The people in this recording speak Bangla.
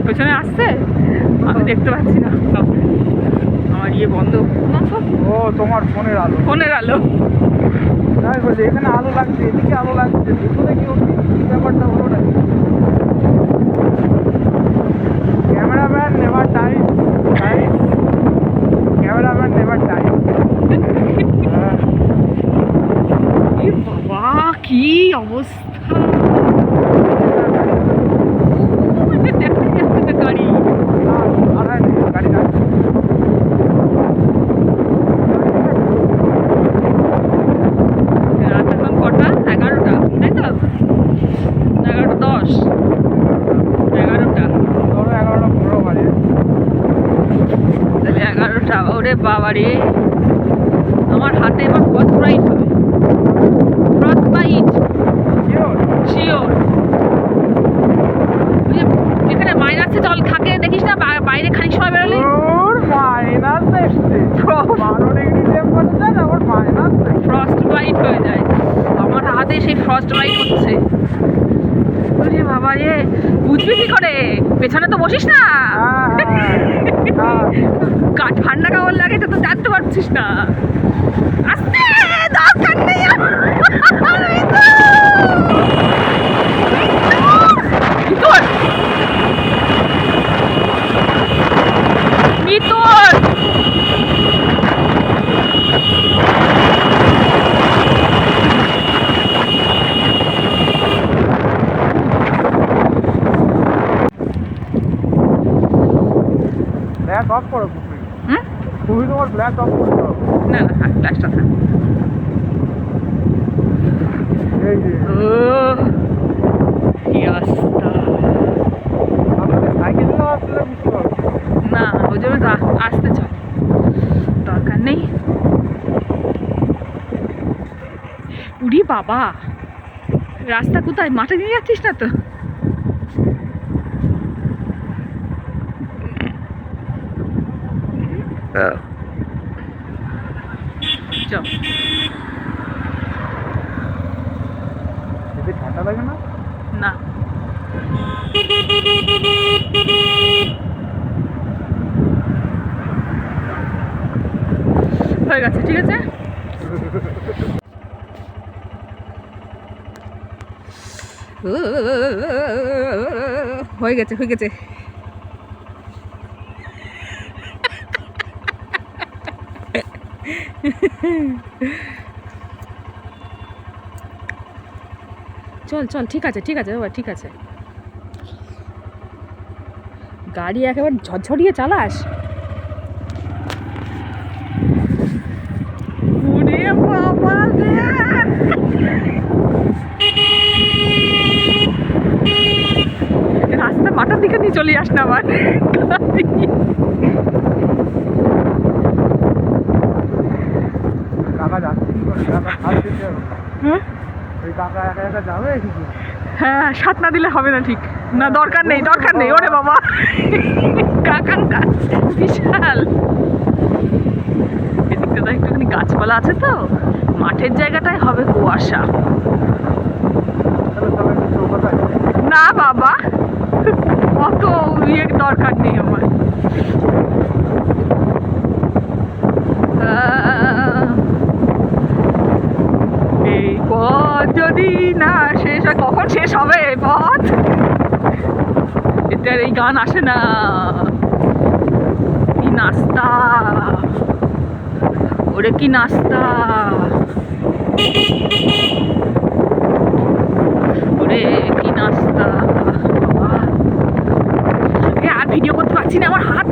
পেছনে আসছে, আমি দেখতে পাচ্ছি না। আমার ইয়ে বন্ধ না সব। ও তোমার ফোনের আলো। ফোনের আলো। তাই বলছি এখানে আলো লাগছে, এদিকে আলো লাগছে, ভিতরে কি ব্যাপারটা হলো না? Cameraman never time, cameraman never time. বাবা কি অবস্থা! গাড়ি গাড়ি রাত এখন কটা? 11টা, তাই তো? 11:10, 11টা। ধরো 11:15 বাজে। তাহলে 11টা। ওরে বাবা রে, আমার হাতে এবার ফ্রস্ট বাইট হবে। Frostbite sure. যেখানে মাইনাসে জল থাকে দেখিস না, বাইরে খানিক সময় বেরোলে মাইনাস এসছে, 12 ডিগ্রি টেম্পারেচার, আবার মাইনাস ফ্রস্ট বাইট হয়ে যায়। আমার হাতে সেই ফ্রস্ট বাইট হচ্ছে। ওরে বাবা রে, বুঝবি কি করে? পেছনে তো বসিস না, ঠান্ডা কেমন লাগে এটা তো জানতে পারছিস না। আস্তে, দরকার নেই। ব্ল্যাক অফ করো তুমি তোমার ব্ল্যাক অফ করতে হবে। না না, থাক, ফ্ল্যাশটা থাক। এই যে কি অবস্থা! আপনাদের সাইকেল নিয়ে আসলে বুঝতে পারবে না, ওই জন্য তো আসতে চাই, দরকার নেই। উড়ি বাবা, রাস্তা কোথায়? মাঠে নিয়ে যাচ্ছিস না তো? চল। এতে ঠান্ডা লাগে না? না, হয়ে গেছে, ঠিক আছে। হয়ে গেছে, হয়ে গেছে। চল চল, ঠিক আছে, ঠিক আছে বাবা, ঠিক আছে। গাড়ি একেবারে ঝরঝরিয়ে চালাস। ওরে বাবা রে, রাস্তা মাথার দিকে নিয়ে চলে আস না আবার। কাকা যাচ্ছে কি করে? কাকা হাত দিতে হবে। হ্যাঁ ওই কাকা একা একা যাবে কিছু? হ্যাঁ, সাত না দিলে হবে না, ঠিক না। দরকার নেই, দরকার নেই। ওরে বাবা, কাকার কাজ বিশাল। এদিকটা তো একটুখানি গাছপালা আছে তো, মাঠের জায়গাটায় হবে কুয়াশা। তাহলে সবাই একটু চৌকাটা না বাবা, অত ইয়ের দরকার নেই আমার। এই পথ যদি না শেষ হয়, কখন শেষ হবে এই পথ? এটার এই গান আসে না। কি নাস্তা, ওরে কি নাস্তা, ওরে কি নাস্তা। আর ভিডিও করতে পারছি না, আমার হাত